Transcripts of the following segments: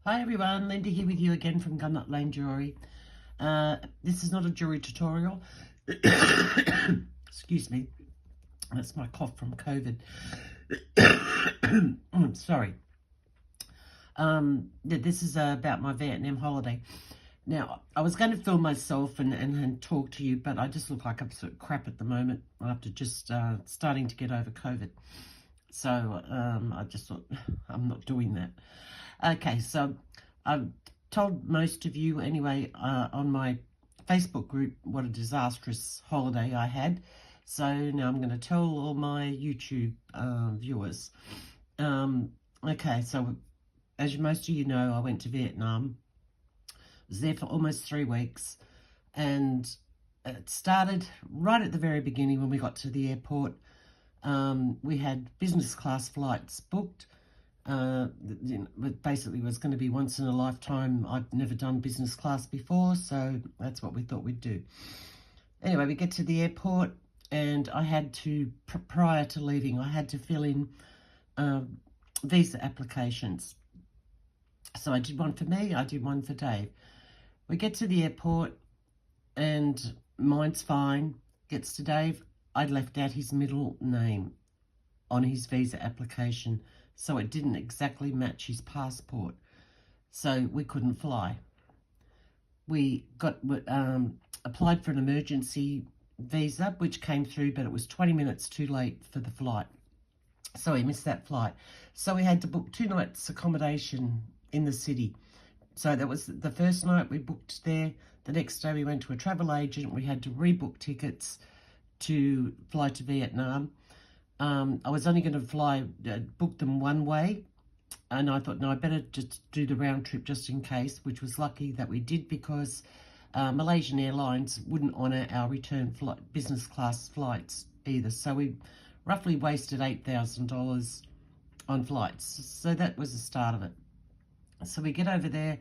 Hi everyone, Linda here with you again from Gun Nut Lane Jewelry. This is not a jewelry tutorial. Excuse me, that's my cough from COVID. Sorry. This is about my Vietnam holiday. Now, I was going to film myself and talk to you, but I just look like absolute crap at the moment after just starting to get over COVID. So I just thought, I'm not doing that. Okay, so I've told most of you anyway on my Facebook group what a disastrous holiday I had. So now I'm going to tell all my YouTube viewers. Okay, so as most of you know, I went to Vietnam. I was there for almost 3 weeks, and it started right at the very beginning when we got to the airport. We had business class flights booked. It basically was going to be once in a lifetime. I'd never done business class before, so that's what we thought we'd do. Anyway, we get to the airport, and I had to, prior to leaving, I had to fill in visa applications. So I did one for me, I did one for Dave. We get to the airport, and mine's fine. Gets to Dave, I'd left out his middle name on his visa application, so it didn't exactly match his passport, so we couldn't fly. We got applied for an emergency visa, which came through, but it was 20 minutes too late for the flight, so we missed that flight. So we had to book 2 nights accommodation in the city. So that was the first night we booked there. The next day we went to a travel agent. We had to rebook tickets to fly to Vietnam. I was only going to book them one way, and I thought, no, I better just do the round trip just in case, which was lucky that we did, because Malaysian Airlines wouldn't honour our return business class flights either. So we roughly wasted $8,000 on flights. So that was the start of it. So we get over there,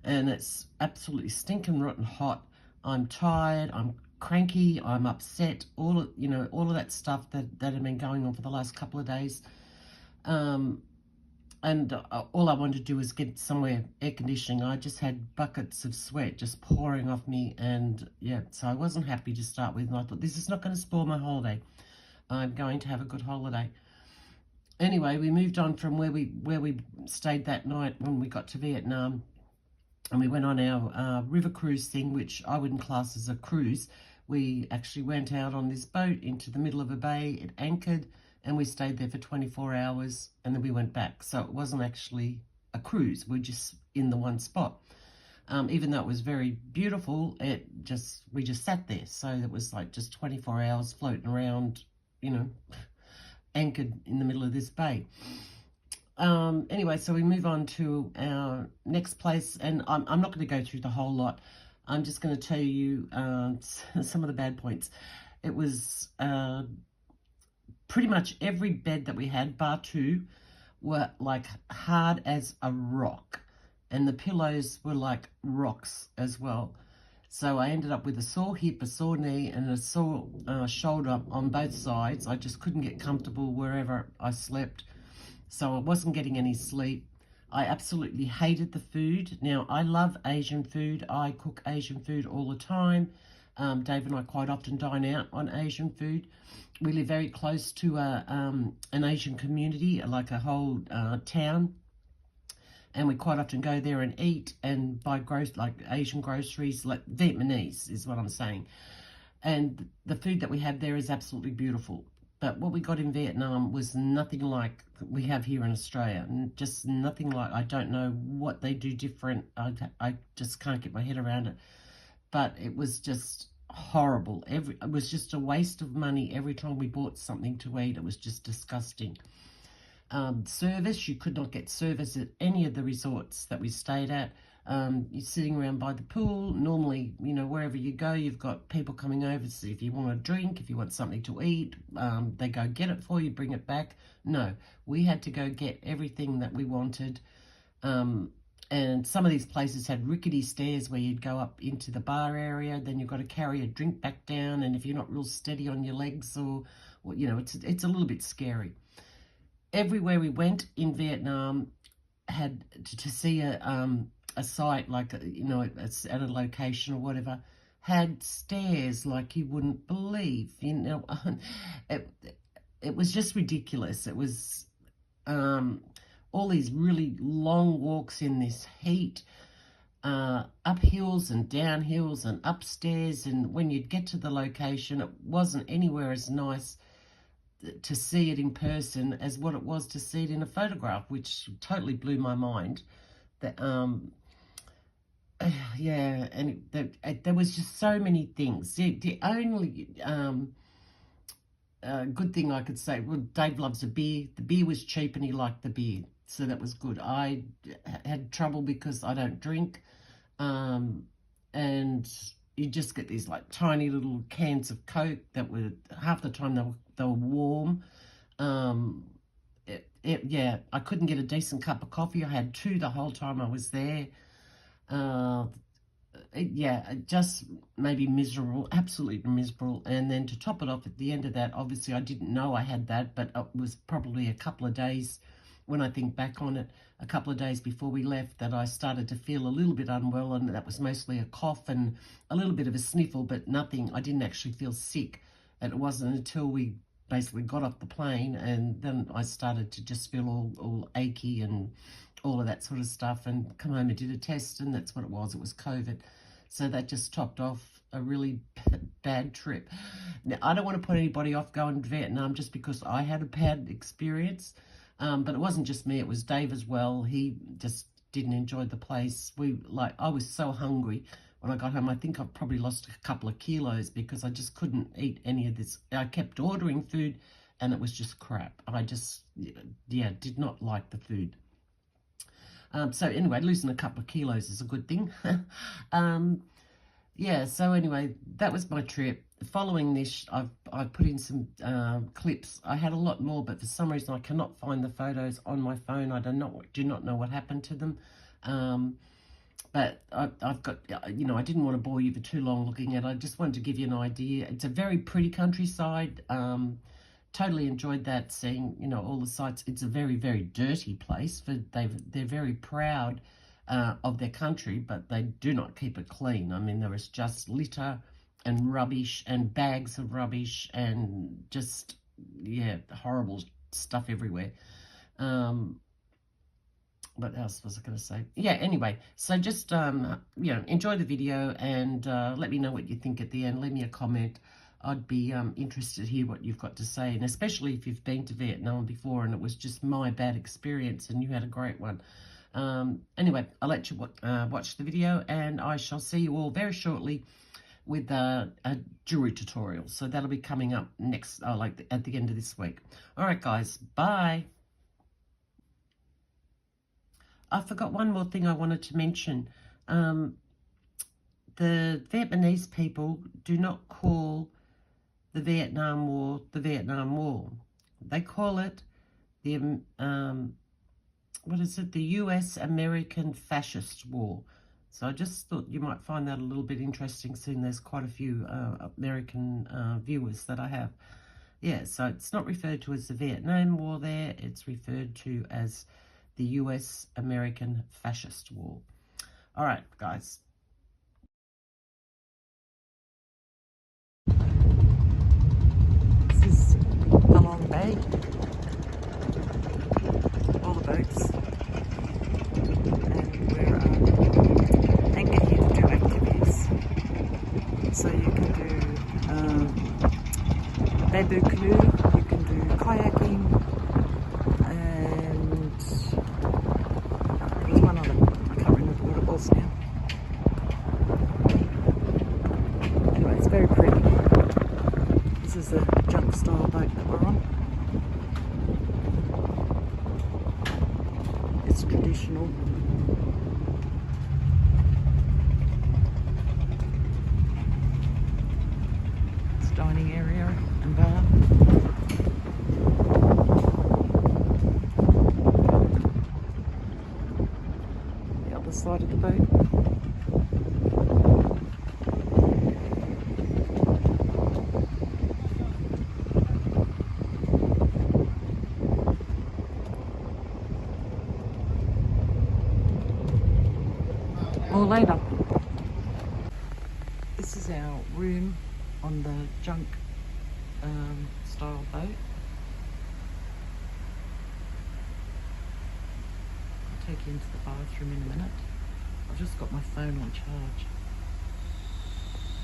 and it's absolutely stinking rotten hot. I'm tired, I'm cranky, I'm upset, all of that stuff that had been going on for the last couple of days. And all I wanted to do was get somewhere air conditioning. I just had buckets of sweat just pouring off me, and yeah, so I wasn't happy to start with, and I thought, this is not going to spoil my holiday. I'm going to have a good holiday. Anyway, we moved on from where we stayed that night when we got to Vietnam, and we went on our river cruise thing, which I wouldn't class as a cruise. We actually went out on this boat into the middle of a bay. It anchored, and we stayed there for 24 hours, and then we went back. So it wasn't actually a cruise. We're just in the one spot. Even though it was very beautiful, we just sat there. So it was like just 24 hours floating around, anchored in the middle of this bay. Anyway, so we move on to our next place, and I'm not going to go through the whole lot. I'm just going to tell you some of the bad points. It was pretty much every bed that we had, bar 2, were like hard as a rock, and the pillows were like rocks as well. So I ended up with a sore hip, a sore knee, and a sore shoulder on both sides. I just couldn't get comfortable wherever I slept. So I wasn't getting any sleep. I absolutely hated the food. Now, I love Asian food. I cook Asian food all the time. Dave and I quite often dine out on Asian food. We live very close to an Asian community, like a whole town. And we quite often go there and eat and buy like Asian groceries, like Vietnamese is what I'm saying. And the food that we have there is absolutely beautiful. But what we got in Vietnam was nothing like we have here in Australia. Just nothing like, I don't know what they do different. I just can't get my head around it. But it was just horrible. It was just a waste of money every time we bought something to eat. It was just disgusting. Service, you could not get service at any of the resorts that we stayed at. You're sitting around by the pool. Normally, wherever you go, you've got people coming over to see if you want a drink, if you want something to eat. They go get it for you, bring it back. No, we had to go get everything that we wanted. And some of these places had rickety stairs where you'd go up into the bar area, then you've got to carry a drink back down, and if you're not real steady on your legs, or it's a little bit scary. Everywhere we went in Vietnam had to see a site, like, you know, it's at a location or whatever, had stairs like you wouldn't believe, you know. it, it was just ridiculous. It was all these really long walks in this heat, up hills and down hills and upstairs, and when you'd get to the location, it wasn't anywhere as nice to see it in person as what it was to see it in a photograph, which totally blew my mind. That yeah, and there was just so many things. The only good thing I could say, well, Dave loves a beer. The beer was cheap and he liked the beer, so that was good. I had trouble because I don't drink, and you just get these like tiny little cans of Coke that were, half the time they were warm. Yeah, I couldn't get a decent cup of coffee. I had 2 the whole time I was there. Yeah, it just maybe miserable, absolutely miserable. And then to top it off, at the end of that, obviously I didn't know I had that, but it was probably a couple of days, when I think back on it, a couple of days before we left, that I started to feel a little bit unwell, and that was mostly a cough and a little bit of a sniffle, but nothing. I didn't actually feel sick. And it wasn't until we basically got off the plane, and then I started to just feel all achy and all of that sort of stuff, and come home and did a test, and that's what it was. It was COVID. So that just topped off a really bad trip. Now, I don't want to put anybody off going to Vietnam just because I had a bad experience, but it wasn't just me, it was Dave as well. He just didn't enjoy the place. I was so hungry when I got home. I think I've probably lost a couple of kilos because I just couldn't eat any of this. I kept ordering food and it was just crap. I just, yeah, did not like the food. So anyway, losing a couple of kilos is a good thing. Yeah, so anyway, that was my trip. Following this, I've put in some clips. I had a lot more, but for some reason I cannot find the photos on my phone. I do not know what happened to them. But I've got, you know, I didn't want to bore you for too long looking at it. I just wanted to give you an idea. It's a very pretty countryside. Totally enjoyed that, seeing, you know, all the sights. It's a very, very dirty place. They're very proud of their country, but they do not keep it clean. I mean, there is just litter and rubbish and bags of rubbish and just, yeah, horrible stuff everywhere. What else was I going to say? Yeah, anyway, so just, you know, enjoy the video, and let me know what you think at the end. Leave me a comment. I'd be interested to hear what you've got to say, and especially if you've been to Vietnam before and it was just my bad experience and you had a great one. Anyway, I'll let you watch the video, and I shall see you all very shortly with a jewelry tutorial. So that'll be coming up next, like at the end of this week. All right, guys, bye. I forgot one more thing I wanted to mention. The Vietnamese people do not call the Vietnam War the Vietnam War. They call it the, what is it? The US-American Fascist War. So I just thought you might find that a little bit interesting, seeing there's quite a few American viewers that I have. Yeah, so it's not referred to as the Vietnam War there. It's referred to as the US-American Fascist War. All right, guys. This is Along Bay. All the boats. And we're anchored here to do activities. So you can do bamboo canoe, you can do kayaking, and there's one other, I can't remember what it was now. Anyway, it's very pretty. This is the junk style boat that we're on. It's traditional. It's dining area and bar. The other side of the boat. more later. This is our room on the junk style boat. I'll take you into the bathroom in a minute. I've just got my phone on charge.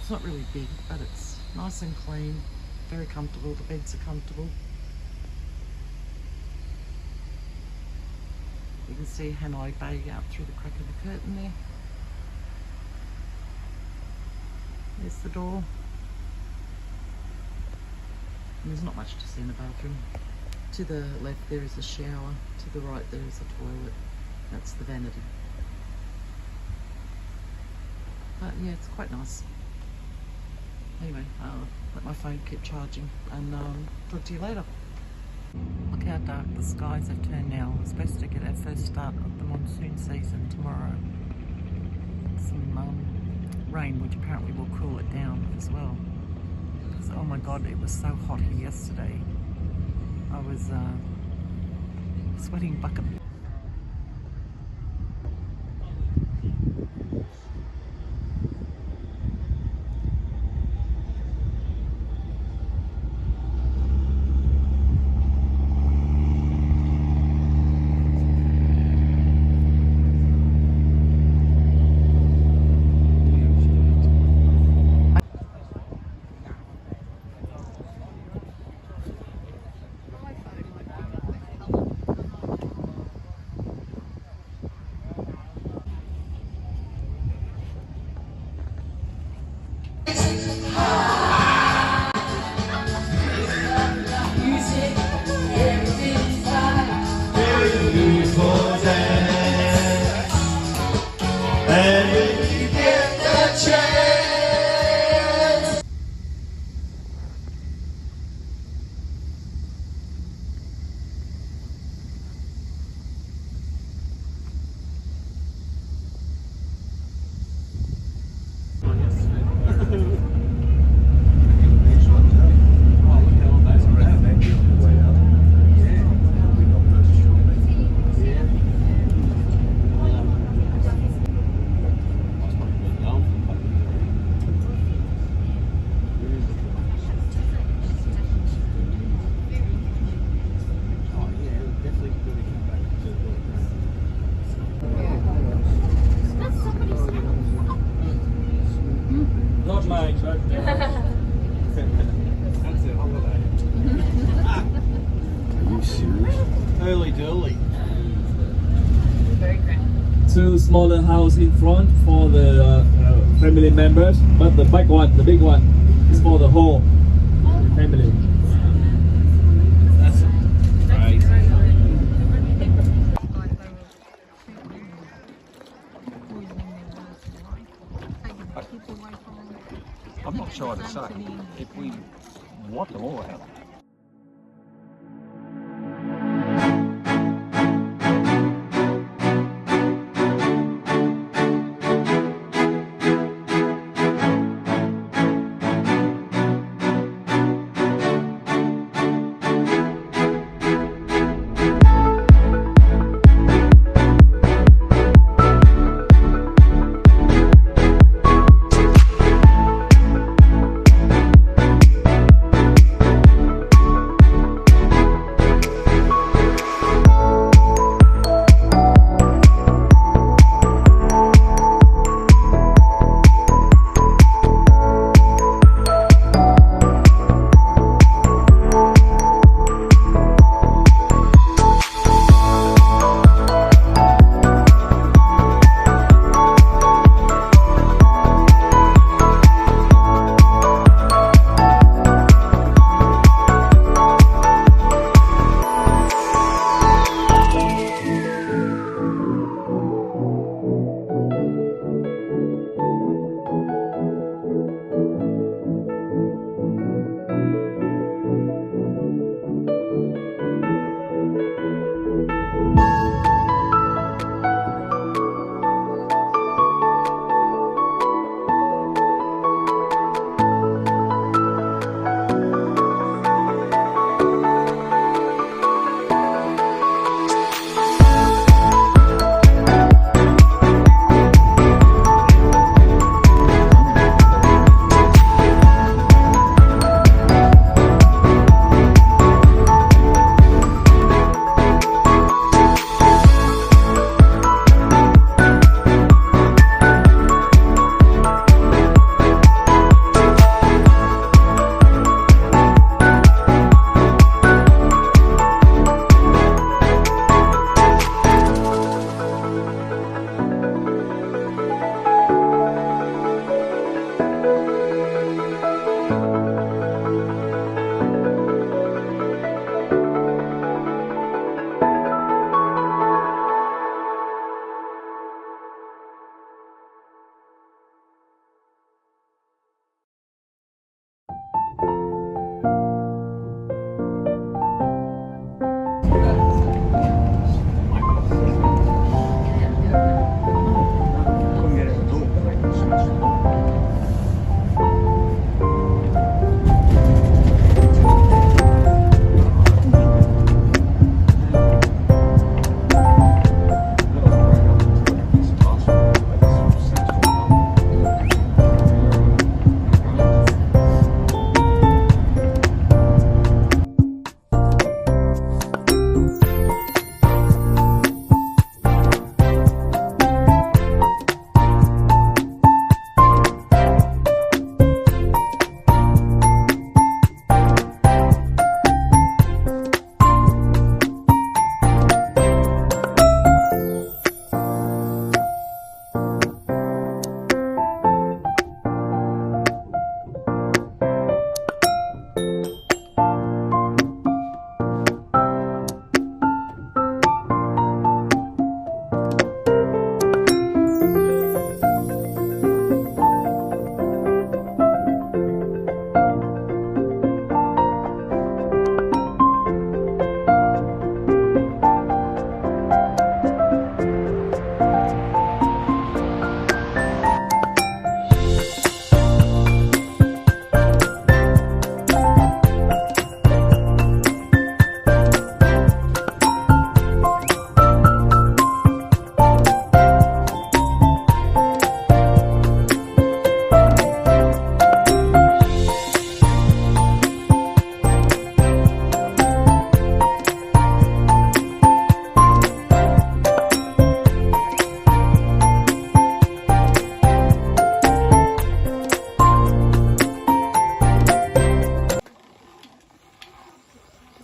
It's not really big, but it's nice and clean, very comfortable. The beds are comfortable. You can see Hanoi Bay out through the crack of the curtain there. There's the door. And there's not much to see in the bathroom. To the left there is a shower, to the right there is a toilet. That's the vanity. But yeah, it's quite nice. Anyway, I'll let my phone keep charging and talk to you later. Look how dark the skies have turned now. We're supposed to get our first start of the monsoon season tomorrow. Some rain, which apparently will cool it down as well. Because, oh my god, it was so hot here yesterday. I was sweating bucket. Not mine, but that's it, holiday. Are you serious? Early dolly. Very grand. Two smaller house in front for the family members, but the big one, is for the whole family. That's right. I'm not sure to say if we want them all out.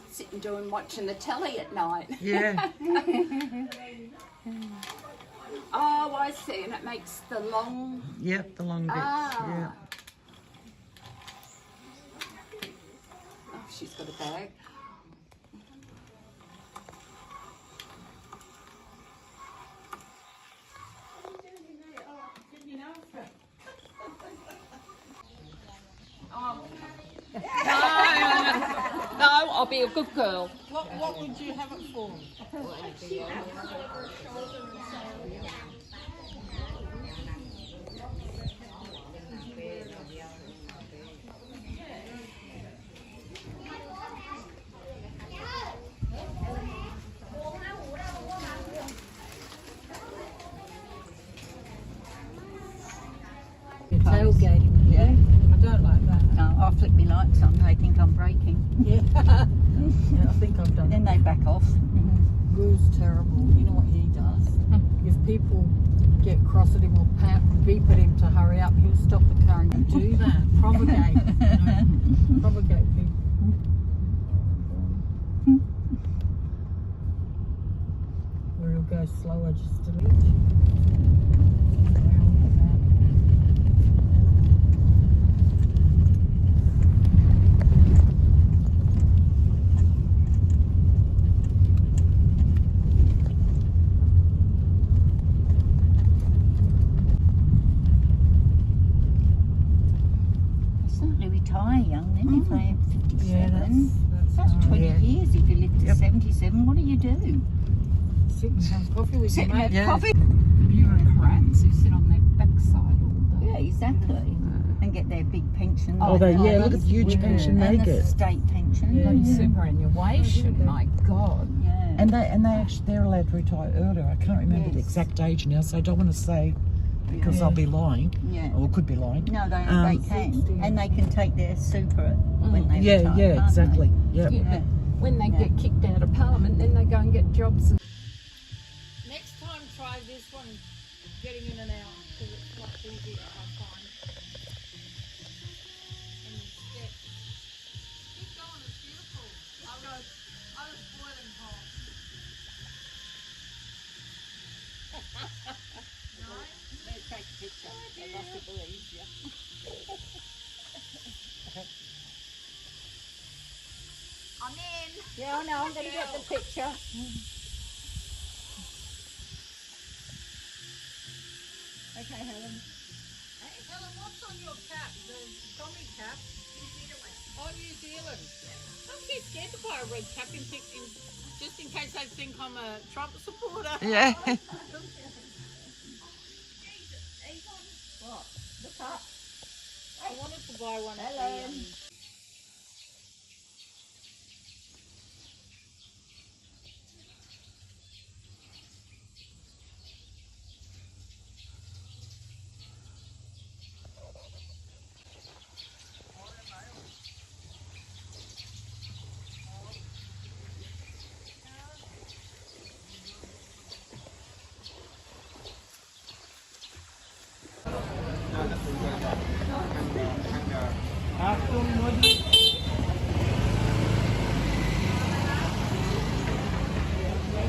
Sitting doing watching the telly at night. Yeah. Oh, I see, and it makes the long. Yep, the long bits. Yeah. Oh, she's got a bag. No, I'll be a good girl. What would you have it for? Tailgating, Yeah, I don't like that. no, I flick my lights on, they think I'm braking. Yeah, yeah, I think I've done Then it. they back off. Rue's terrible. You know what he does? If people get cross at him or beep at him to hurry up, he'll stop the car and do that. Propagate. You know? Propagate people. Or he'll go slower just a bit. They certainly retire young then if they're 57. Yeah, That's hard. 20 Yeah. years if you live to Yep. 77. What do you do? Sit and have coffee with Sit your and mate. have coffee? Bureaucrats who sit on their backside all day. Yeah, exactly. And get their big pension. Oh, they, yeah, look at the huge Yeah. pension they and the get. state pension. Yeah. Yeah. Superannuation, my God. And they actually, they're allowed to retire earlier. I can't remember the Yes. exact age now, so I don't want to say because I'll be lying, Yeah. or could be lying. No, they Um, can. And they can take their super when they Yeah, retire. yeah, can't exactly. Yep. Yeah, Yeah. but when they Yeah. get kicked out of Parliament, then they go and get jobs. Next time, try this one, getting in and out, because it's much easier, I find. And instead, keep going, it's beautiful. I was boiling hot. No? Let's take a picture. They must have believed you. I'm in. Yeah, I know. I'm going to get the picture. Okay, Helen. Hey, Helen, what's on your cap? The Tommy cap? New Zealand. Oh, New Zealand. I'm too scared to buy a red cap just in case they think I'm a Trump supporter. Yeah. What? Look up. I wanted to buy one. Helen.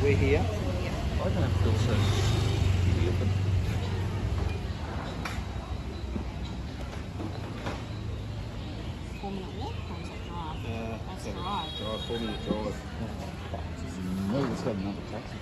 We're here. I don't feel so stupid. Drive, 4-minute drive. No, it's got another taxi.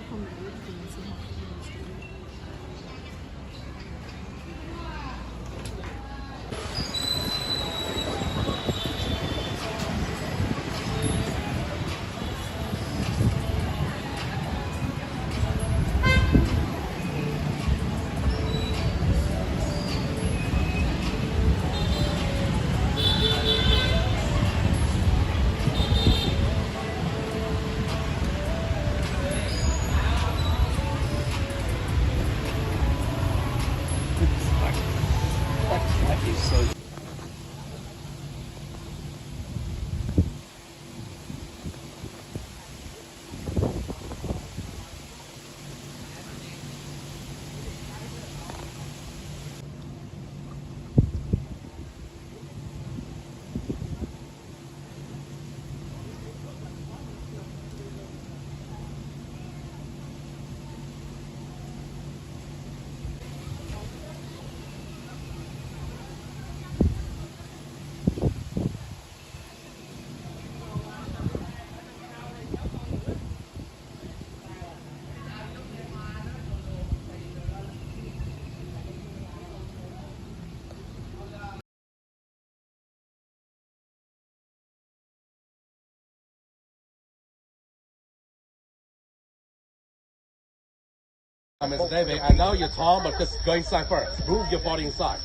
Mr. David, I know you're tall, but just go inside first. Move your body inside.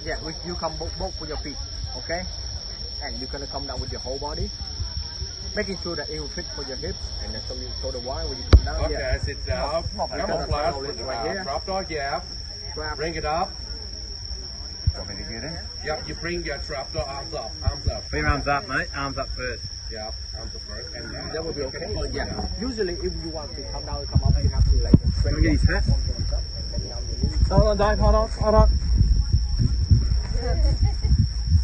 Yeah, you come both with your feet, okay? And you're gonna come down with your whole body, making sure that it will fit for your hips, and then shoulder wide when you come down. Okay, Yeah. sit down. Come on, flash. Right here. Drop dog, yeah. Grab. Bring it up. Want me to get in? Yep, you bring your trap door arms up. Arms up. Put your arms up, mate. Arms up first. Yeah, arms up first. And That will be okay. Yeah. Usually, if you want to come down, come up, you have to like straight. Look at his hat. Hold on, Dave. Hold on.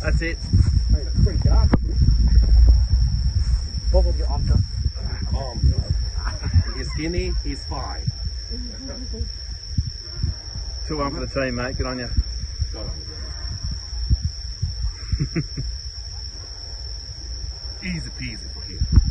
That's it. It's pretty dark. Both of your arms up. arms up. He's skinny, he's fine. 2-1 for the team, mate. Good on you. Got it. Easy peasy for him.